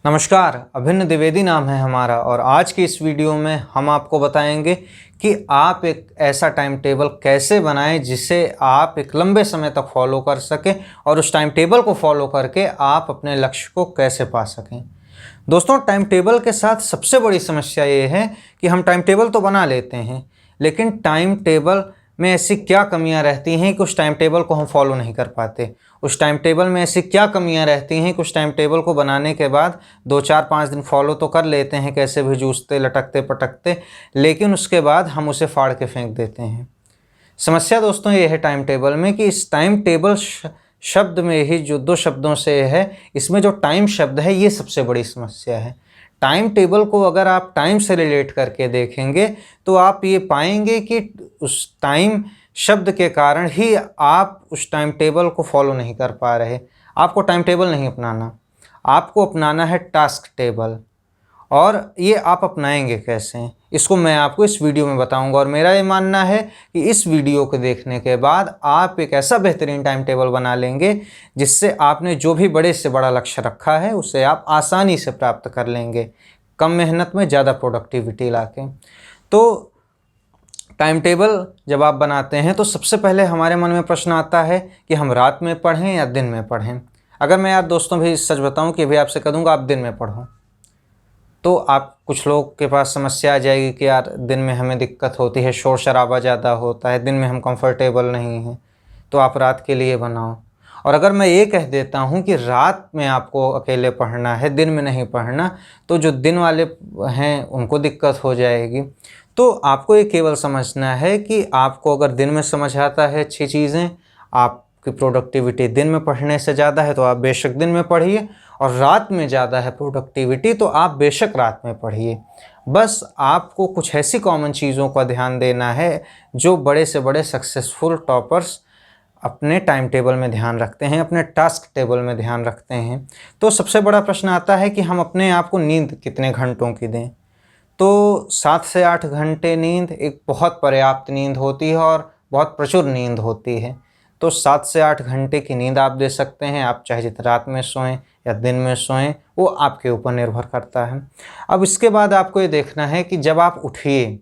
नमस्कार, अभिन्न द्विवेदी नाम है हमारा और आज की इस वीडियो में हम आपको बताएंगे कि आप एक ऐसा टाइम टेबल कैसे बनाएं जिसे आप एक लंबे समय तक फॉलो कर सकें और उस टाइम टेबल को फॉलो करके आप अपने लक्ष्य को कैसे पा सकें। दोस्तों, टाइम टेबल के साथ सबसे बड़ी समस्या ये है कि हम टाइम टेबल तो बना लेते हैं, लेकिन टाइम टेबल में ऐसी क्या कमियां रहती हैं कि उस टाइम टेबल को हम फॉलो नहीं कर पाते। उस टाइम टेबल में ऐसी क्या कमियां रहती हैं कि उस टाइम टेबल को बनाने के बाद 2-4-5 दिन फॉलो तो कर लेते हैं, कैसे भी जूझते लटकते पटकते, लेकिन उसके बाद हम उसे फाड़ के फेंक देते हैं। समस्या दोस्तों ये है टाइम टेबल में कि इस टाइम टेबल शब्द में ही जो दो शब्दों से है, इसमें जो टाइम शब्द है ये सबसे बड़ी समस्या है। टाइम टेबल को अगर आप टाइम से रिलेट करके देखेंगे तो आप ये पाएंगे कि उस टाइम शब्द के कारण ही आप उस टाइम टेबल को फॉलो नहीं कर पा रहे। आपको टाइम टेबल नहीं अपनाना, आपको अपनाना है टास्क टेबल। और ये आप अपनाएंगे कैसे, इसको मैं आपको इस वीडियो में बताऊंगा। और मेरा ये मानना है कि इस वीडियो को देखने के बाद आप एक ऐसा बेहतरीन टाइम टेबल बना लेंगे जिससे आपने जो भी बड़े से बड़ा लक्ष्य रखा है उसे आप आसानी से प्राप्त कर लेंगे, कम मेहनत में ज़्यादा प्रोडक्टिविटी लाके। तो टाइम टेबल जब आप बनाते हैं तो सबसे पहले हमारे मन में प्रश्न आता है कि हम रात में पढ़ें या दिन में पढ़ें। अगर मैं यार दोस्तों भी सच बताऊं कि भी आपसे कह दूंगा आप दिन में पढ़ो, तो आप कुछ लोग के पास समस्या आ जाएगी कि यार दिन में हमें दिक्कत होती है, शोर शराबा ज़्यादा होता है, दिन में हम कंफर्टेबल नहीं हैं, तो आप रात के लिए बनाओ। और अगर मैं ये कह देता हूँ कि रात में आपको अकेले पढ़ना है, दिन में नहीं पढ़ना, तो जो दिन वाले हैं उनको दिक्कत हो जाएगी। तो आपको ये केवल समझना है कि आपको अगर दिन में समझ आता है अच्छी चीज़ें, आपकी प्रोडक्टिविटी दिन में पढ़ने से ज़्यादा है तो आप बेशक दिन में पढ़िए, और रात में ज़्यादा है प्रोडक्टिविटी तो आप बेशक रात में पढ़िए। बस आपको कुछ ऐसी कॉमन चीज़ों का ध्यान देना है जो बड़े से बड़े सक्सेसफुल टॉपर्स अपने टाइम टेबल में ध्यान रखते हैं, अपने टास्क टेबल में ध्यान रखते हैं। तो सबसे बड़ा प्रश्न आता है कि हम अपने आप को नींद कितने घंटों की दें। तो 7 से 8 घंटे नींद एक बहुत पर्याप्त नींद होती है और बहुत प्रचुर नींद होती है। तो 7 से 8 घंटे की नींद आप दे सकते हैं। आप चाहे जितनी रात में सोएं या दिन में सोएं, वो आपके ऊपर निर्भर करता है। अब इसके बाद आपको ये देखना है कि जब आप उठिए,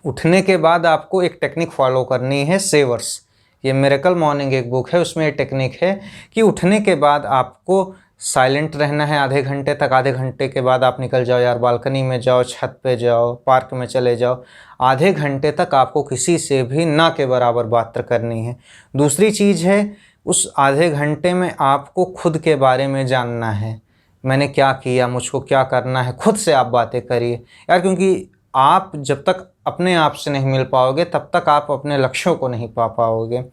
उठने के बाद आपको एक टेक्निक फॉलो करनी है, सेवर्स। ये मिरेकल मॉर्निंग एक बुक है, उसमें ये टेक्निक है कि उठने के बाद आपको साइलेंट रहना है आधे घंटे तक। आधे घंटे के बाद आप निकल जाओ यार, बालकनी में जाओ, छत पे जाओ, पार्क में चले जाओ। आधे घंटे तक आपको किसी से भी ना के बराबर बात करनी है। दूसरी चीज़ है, उस आधे घंटे में आपको खुद के बारे में जानना है। मैंने क्या किया, मुझको क्या करना है, खुद से आप बातें करिए यार, क्योंकि आप जब तक अपने आप से नहीं मिल पाओगे तब तक आप अपने लक्ष्यों को नहीं पा पाओगे।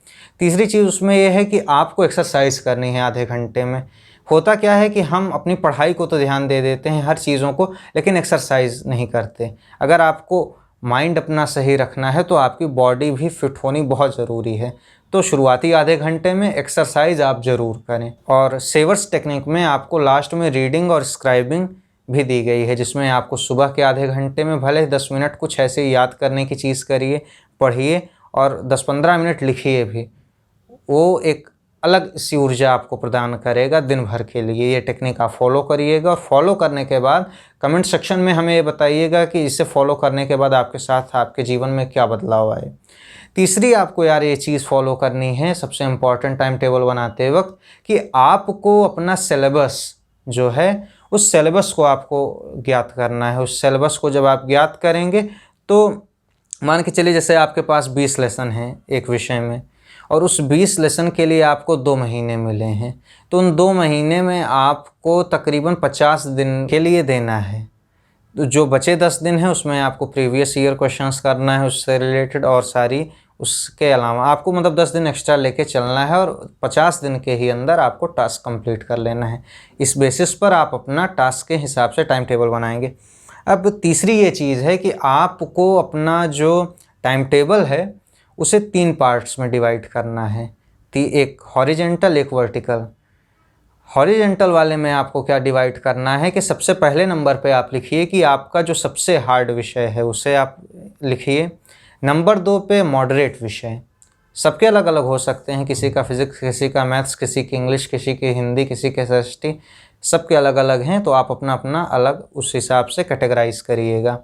तीसरी चीज़ उसमें यह है कि आपको एक्सरसाइज करनी है आधे घंटे में। होता क्या है कि हम अपनी पढ़ाई को तो ध्यान दे देते हैं, हर चीज़ों को, लेकिन एक्सरसाइज नहीं करते। अगर आपको माइंड अपना सही रखना है तो आपकी बॉडी भी फिट होनी बहुत ज़रूरी है। तो शुरुआती आधे घंटे में एक्सरसाइज आप ज़रूर करें। और सेवर्स टेक्निक में आपको लास्ट में रीडिंग और स्क्राइबिंग भी दी गई है, जिसमें आपको सुबह के आधे घंटे में भले 10 मिनट कुछ ऐसे याद करने की चीज़ करिए, पढ़िए, और 10-15 मिनट लिखिए भी। वो एक अलग सी ऊर्जा आपको प्रदान करेगा दिन भर के लिए। ये टेक्निक आप फॉलो करिएगा और फॉलो करने के बाद कमेंट सेक्शन में हमें ये बताइएगा कि इसे फॉलो करने के बाद आपके साथ आपके जीवन में क्या बदलाव आए। तीसरी आपको यार ये चीज़ फॉलो करनी है सबसे इम्पॉर्टेंट टाइम टेबल बनाते वक्त, कि आपको अपना सिलेबस जो है उस सिलेबस को आपको ज्ञात करना है। उस सिलेबस को जब आप ज्ञात करेंगे तो मान के चलिए जैसे आपके पास 20 लेसन हैं एक विषय में, और उस 20 लेसन के लिए आपको 2 महीने मिले हैं, तो उन 2 महीने में आपको तकरीबन 50 दिन के लिए देना है। तो जो बचे 10 दिन हैं उसमें आपको प्रीवियस ईयर क्वेश्चंस करना है उससे रिलेटेड, और सारी उसके अलावा आपको मतलब 10 दिन एक्स्ट्रा लेके चलना है, और 50 दिन के ही अंदर आपको टास्क कंप्लीट कर लेना है। इस बेसिस पर आप अपना टास्क के हिसाब से टाइम टेबल बनाएंगे। अब तीसरी ये चीज़ है कि आपको अपना जो टाइम टेबल है उसे 3 पार्ट्स में डिवाइड करना है। एक हॉरिजेंटल, एक वर्टिकल। हॉरिजेंटल वाले में आपको क्या डिवाइड करना है कि सबसे पहले नंबर पे आप लिखिए कि आपका जो सबसे हार्ड विषय है उसे आप लिखिए। नंबर 2 पे मॉडरेट विषय, सबके अलग अलग हो सकते हैं, किसी का फिजिक्स, किसी का मैथ्स, किसी की इंग्लिश, किसी की हिंदी, किसी के एसएसटी, सबके अलग अलग हैं, तो आप अपना अपना अलग उस हिसाब से कैटेगराइज करिएगा।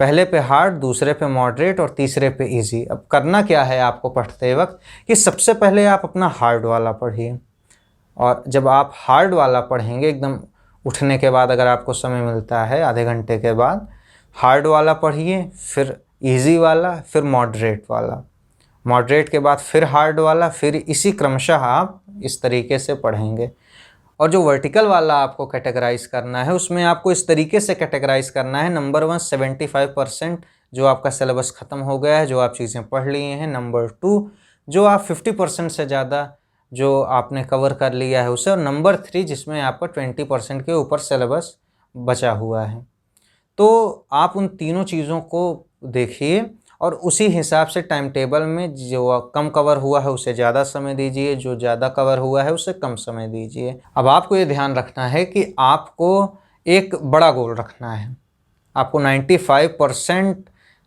पहले पे हार्ड, दूसरे पे मॉडरेट और तीसरे पे इजी। अब करना क्या है आपको पढ़ते वक्त कि सबसे पहले आप अपना हार्ड वाला पढ़िए, और जब आप हार्ड वाला पढ़ेंगे एकदम उठने के बाद, अगर आपको समय मिलता है आधे घंटे के बाद, हार्ड वाला पढ़िए, फिर इजी वाला, फिर मॉडरेट वाला, मॉडरेट के बाद फिर हार्ड वाला, फिर इसी क्रमशः आप इस तरीके से पढ़ेंगे। और जो वर्टिकल वाला आपको कैटेगराइज करना है उसमें आपको इस तरीके से कैटेगराइज करना है। नंबर 1 75% जो आपका सिलेबस ख़त्म हो गया है, जो आप चीज़ें पढ़ लिए हैं। नंबर 2 जो आप 50% से ज़्यादा जो आपने कवर कर लिया है उसे। और नंबर 3 जिसमें आपका 20% के ऊपर सिलेबस बचा हुआ है। तो आप उन तीनों चीज़ों को देखिए और उसी हिसाब से टाइम टेबल में जो कम कवर हुआ है उसे ज़्यादा समय दीजिए, जो ज़्यादा कवर हुआ है उसे कम समय दीजिए। अब आपको ये ध्यान रखना है कि आपको एक बड़ा गोल रखना है। आपको 95%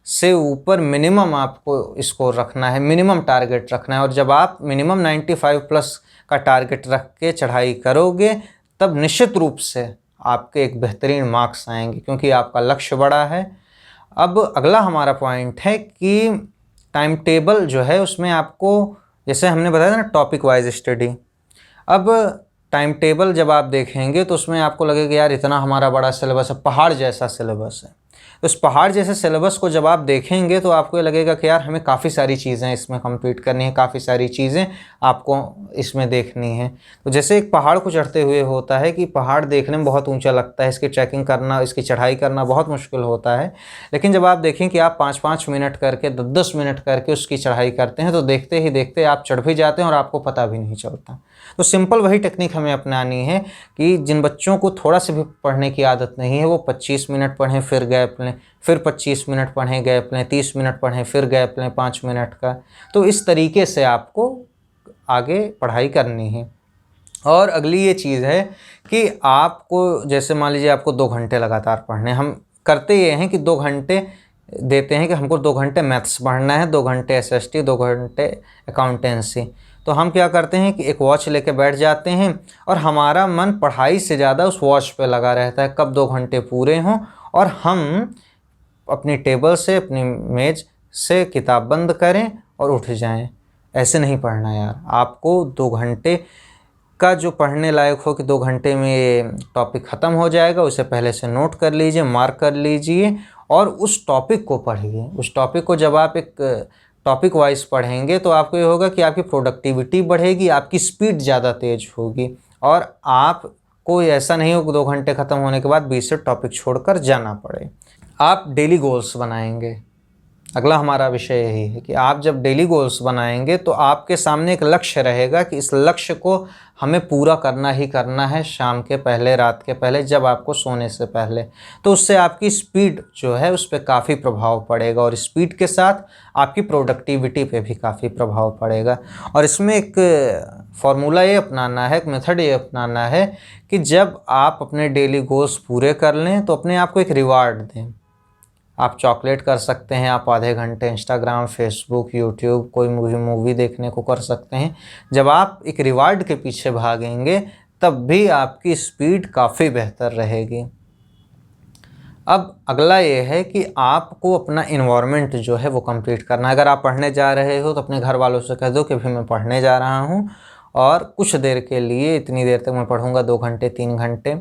से ऊपर मिनिमम आपको स्कोर रखना है, मिनिमम टारगेट रखना है। और जब आप मिनिमम 95 प्लस का टारगेट रख के चढ़ाई करोगे तब निश्चित रूप से आपके एक बेहतरीन मार्क्स आएंगे, क्योंकि आपका लक्ष्य बड़ा है। अब अगला हमारा पॉइंट है कि टाइम टेबल जो है उसमें आपको, जैसे हमने बताया ना, टॉपिक वाइज स्टडी। अब टाइम टेबल जब आप देखेंगे तो उसमें आपको लगेगा यार इतना हमारा बड़ा सिलेबस है, पहाड़ जैसा सिलेबस है। तो इस पहाड़ जैसे सिलेबस को जब आप देखेंगे तो आपको ये लगेगा कि यार हमें काफ़ी सारी चीज़ें इसमें कंप्लीट करनी है, काफ़ी सारी चीज़ें आपको इसमें देखनी है। तो जैसे एक पहाड़ को चढ़ते हुए होता है कि पहाड़ देखने में बहुत ऊंचा लगता है, इसकी ट्रैकिंग करना, इसकी चढ़ाई करना बहुत मुश्किल होता है। लेकिन जब आप देखें कि आप 5-5 मिनट करके 10-10 मिनट करके उसकी चढ़ाई करते हैं तो देखते ही देखते आप चढ़ भी जाते हैं और आपको पता भी नहीं चलता। तो सिंपल वही टेक्निक हमें अपनानी है कि जिन बच्चों को थोड़ा सा भी पढ़ने की आदत नहीं है वो 25 मिनट पढ़ें फिर गैप लें, फिर 25 मिनट पढ़ें गैप लें, 30 मिनट पढ़ें फिर गैप लें 5 मिनट का। तो इस तरीके से आपको आगे पढ़ाई करनी है। और अगली ये चीज़ है कि आपको, जैसे मान लीजिए आपको 2 घंटे लगातार पढ़ने, हम करते ये हैं कि 2 घंटे देते हैं कि हमको 2 घंटे मैथ्स पढ़ना है, 2 घंटे एसएसटी, 2 घंटे अकाउंटेंसी। तो हम क्या करते हैं कि एक वॉच लेके बैठ जाते हैं और हमारा मन पढ़ाई से ज़्यादा उस वॉच पे लगा रहता है कब 2 घंटे पूरे हों और हम अपनी टेबल से, अपनी मेज से किताब बंद करें और उठ जाएं। ऐसे नहीं पढ़ना यार। आपको 2 घंटे का जो पढ़ने लायक हो कि 2 घंटे में ये टॉपिक ख़त्म हो जाएगा, उसे पहले से नोट कर लीजिए, मार्क कर लीजिए और उस टॉपिक को पढ़िए। उस टॉपिक को जब आप एक टॉपिक वाइज पढ़ेंगे तो आपको ये होगा कि आपकी प्रोडक्टिविटी बढ़ेगी, आपकी स्पीड ज़्यादा तेज होगी और आपको ऐसा नहीं हो कि 2 घंटे ख़त्म होने के बाद बीच से टॉपिक छोड़कर जाना पड़े। आप डेली गोल्स बनाएंगे। अगला हमारा विषय यही है कि आप जब डेली गोल्स बनाएंगे तो आपके सामने एक लक्ष्य रहेगा कि इस लक्ष्य को हमें पूरा करना ही करना है शाम के पहले, रात के पहले, जब आपको सोने से पहले। तो उससे आपकी स्पीड जो है उस पर काफ़ी प्रभाव पड़ेगा और स्पीड के साथ आपकी प्रोडक्टिविटी पे भी काफ़ी प्रभाव पड़ेगा। और इसमें एक फार्मूला ये अपनाना है, एक मेथड ये अपनाना है कि जब आप अपने डेली गोल्स पूरे कर लें तो अपने आप को एक रिवार्ड दें। आप चॉकलेट कर सकते हैं, आप आधे घंटे इंस्टाग्राम, फेसबुक, यूट्यूब, कोई मूवी देखने को कर सकते हैं। जब आप एक रिवार्ड के पीछे भागेंगे तब भी आपकी स्पीड काफ़ी बेहतर रहेगी। अब अगला ये है कि आपको अपना इन्वायरमेंट जो है वो कंप्लीट करना है। अगर आप पढ़ने जा रहे हो तो अपने घर वालों से कह दो कि भाई मैं पढ़ने जा रहा हूँ और कुछ देर के लिए, इतनी देर तक मैं पढ़ूँगा, 2 घंटे 3 घंटे।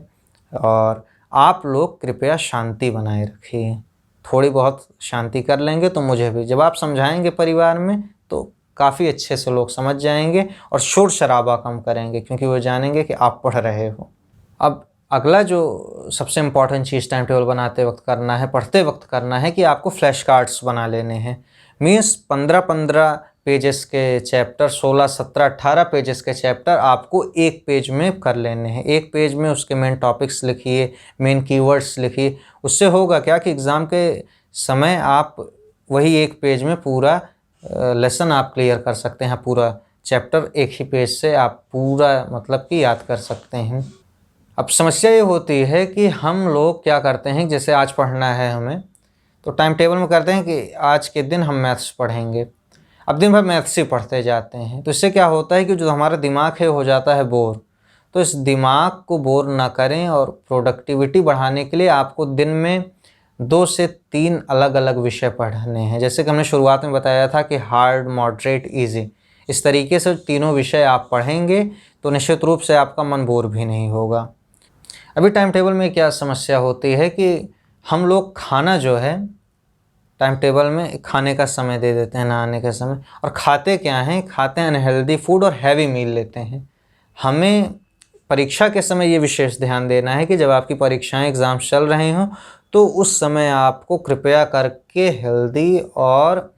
और आप लोग कृपया शांति बनाए रखिए। थोड़ी बहुत शांति कर लेंगे तो मुझे भी, जब आप समझाएंगे परिवार में तो काफ़ी अच्छे से लोग समझ जाएंगे और शोर शराबा कम करेंगे, क्योंकि वो जानेंगे कि आप पढ़ रहे हो। अब अगला जो सबसे इम्पॉर्टेंट चीज़ टाइम टेबल बनाते वक्त करना है, पढ़ते वक्त करना है कि आपको फ्लैश कार्ड्स बना लेने हैं। मीन्स 15-15 पेजेस के चैप्टर, 16, 17, 18 पेजेस के चैप्टर आपको एक पेज में कर लेने हैं। एक पेज में उसके मेन टॉपिक्स लिखिए, मेन कीवर्ड्स लिखिए। उससे होगा क्या कि एग्ज़ाम के समय आप वही एक पेज में पूरा लेसन आप क्लियर कर सकते हैं। पूरा चैप्टर एक ही पेज से आप पूरा मतलब कि याद कर सकते हैं। अब समस्या ये होती है कि हम लोग क्या करते हैं, जैसे आज पढ़ना है हमें तो टाइम टेबल में करते हैं कि आज के दिन हम मैथ्स पढ़ेंगे। अब दिन भर मैथ्स ही पढ़ते जाते हैं तो इससे क्या होता है कि जो हमारा दिमाग है हो जाता है बोर। तो इस दिमाग को बोर ना करें और प्रोडक्टिविटी बढ़ाने के लिए आपको दिन में 2 से 3 अलग अलग विषय पढ़ने हैं। जैसे कि हमने शुरुआत में बताया था कि हार्ड, मॉडरेट, इजी, इस तरीके से तीनों विषय आप पढ़ेंगे तो निश्चित रूप से आपका मन बोर भी नहीं होगा। अभी टाइम टेबल में क्या समस्या होती है कि हम लोग खाना जो है टाइम टेबल में खाने का समय दे देते हैं, नहाने का समय, और खाते क्या हैं, खाते हैं अनहेल्दी फूड और हैवी मील लेते हैं। हमें परीक्षा के समय ये विशेष ध्यान देना है कि जब आपकी परीक्षाएं, एग्ज़ाम्स चल रहे हों तो उस समय आपको कृपया करके हेल्दी और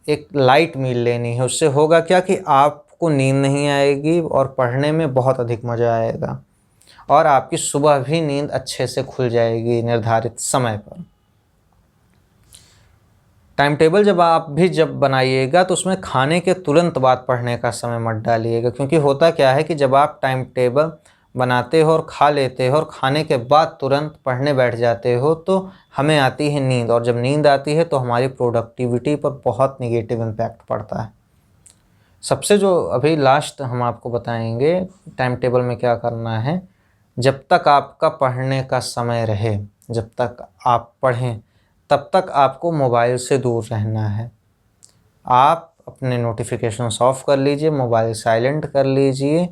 एक लाइट मील लेनी है। उससे होगा क्या कि आपको नींद नहीं आएगी और पढ़ने में बहुत अधिक मज़ा आएगा और आपकी सुबह भी नींद अच्छे से खुल जाएगी निर्धारित समय पर। टाइम टेबल जब बनाइएगा तो उसमें खाने के तुरंत बाद पढ़ने का समय मत डालिएगा, क्योंकि होता क्या है कि जब आप टाइम टेबल बनाते हो और खा लेते हो और खाने के बाद तुरंत पढ़ने बैठ जाते हो तो हमें आती है नींद, और जब नींद आती है तो हमारी प्रोडक्टिविटी पर बहुत निगेटिव इम्पैक्ट पड़ता है। सबसे जो अभी लास्ट हम आपको बताएंगे टाइम टेबल में क्या करना है, जब तक आपका पढ़ने का समय रहे, जब तक आप पढ़ें तब तक आपको मोबाइल से दूर रहना है। आप अपने नोटिफिकेशंस ऑफ कर लीजिए, मोबाइल साइलेंट कर लीजिए,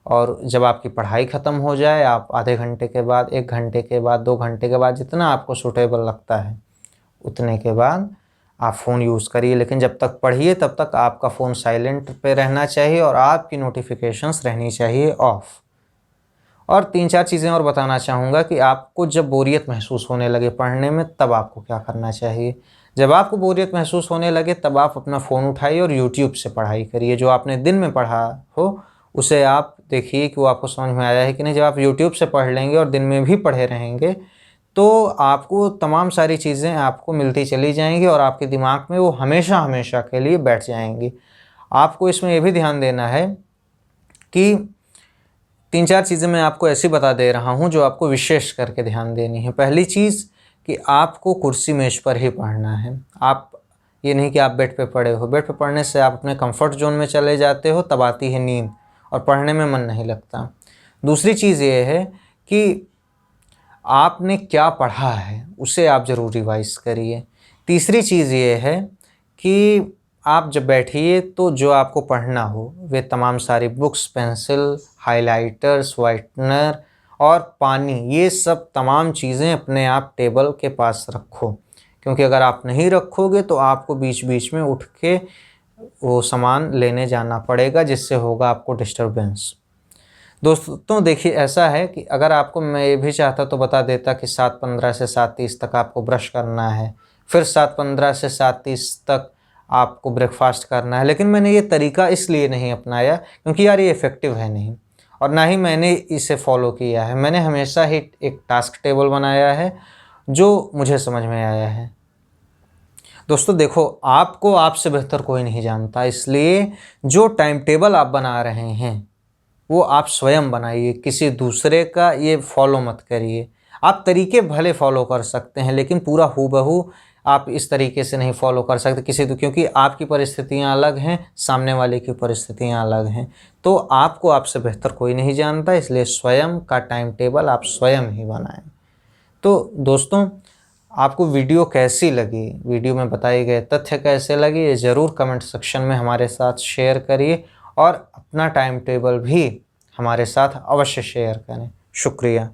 और जब आपकी पढ़ाई ख़त्म हो जाए आप आधे घंटे के बाद, 1 घंटे के बाद, 2 घंटे के बाद, जितना आपको सूटेबल लगता है उतने के बाद आप फ़ोन यूज़ करिए। लेकिन जब तक पढ़िए तब तक आपका फ़ोन साइलेंट पे रहना चाहिए और आपकी नोटिफिकेशंस रहनी चाहिए ऑफ़। और 3-4 चीज़ें और बताना चाहूँगा कि आपको जब बोरियत महसूस होने लगे पढ़ने में तब आपको क्या करना चाहिए। जब आपको बोरियत महसूस होने लगे तब आप अपना फ़ोन उठाइए और यूट्यूब से पढ़ाई करिए। जो आपने दिन में पढ़ा हो उसे आप देखिए कि वो आपको समझ में आया है कि नहीं। जब आप यूट्यूब से पढ़ लेंगे और दिन में भी पढ़े रहेंगे तो आपको तमाम सारी चीज़ें आपको मिलती चली जाएंगी और आपके दिमाग में वो हमेशा हमेशा के लिए बैठ जाएंगी। आपको इसमें ये भी ध्यान देना है कि 3-4 चीज़ें मैं आपको ऐसी बता दे रहा हूँ जो आपको विशेष करके ध्यान देनी है। पहली चीज़ कि आपको कुर्सी मेज़ पर ही पढ़ना है। आप ये नहीं कि आप बेड पे पड़े हो। बेड पे पढ़ने से आप अपने कंफर्ट जोन में चले जाते हो, तब आती है नींद और पढ़ने में मन नहीं लगता। दूसरी चीज़ ये है कि आपने क्या पढ़ा है उसे आप ज़रूर रिवाइज़ करिए। तीसरी चीज़ ये है कि आप जब बैठिए तो जो आपको पढ़ना हो वे तमाम सारी बुक्स, पेंसिल, हाइलाइटर्स, वाइटनर और पानी, ये सब तमाम चीज़ें अपने आप टेबल के पास रखो, क्योंकि अगर आप नहीं रखोगे तो आपको बीच बीच में उठ के वो सामान लेने जाना पड़ेगा, जिससे होगा आपको डिस्टरबेंस। दोस्तों देखिए, ऐसा है कि अगर आपको मैं ये भी चाहता तो बता देता कि 7:15 से 7:30 तक आपको ब्रश करना है, फिर 7:15 से 7:30 तक आपको ब्रेकफास्ट करना है, लेकिन मैंने ये तरीका इसलिए नहीं अपनाया क्योंकि यार ये इफ़ेक्टिव है नहीं, और ना ही मैंने इसे फॉलो किया है। मैंने हमेशा ही एक टास्क टेबल बनाया है जो मुझे समझ में आया है। दोस्तों देखो, आपको आपसे बेहतर कोई नहीं जानता, इसलिए जो टाइम टेबल आप बना रहे हैं वो आप स्वयं बनाइए, किसी दूसरे का ये फॉलो मत करिए। आप तरीके भले फॉलो कर सकते हैं लेकिन पूरा हूबहू आप इस तरीके से नहीं फॉलो कर सकते क्योंकि आपकी परिस्थितियां अलग हैं, सामने वाले की परिस्थितियां अलग हैं। तो आपको आपसे बेहतर कोई नहीं जानता, इसलिए स्वयं का टाइम टेबल आप स्वयं ही बनाएं। तो दोस्तों, आपको वीडियो कैसी लगी, वीडियो में बताए गए तथ्य कैसे लगे, ये ज़रूर कमेंट सेक्शन में हमारे साथ शेयर करिए और अपना टाइम टेबल भी हमारे साथ अवश्य शेयर करें। शुक्रिया।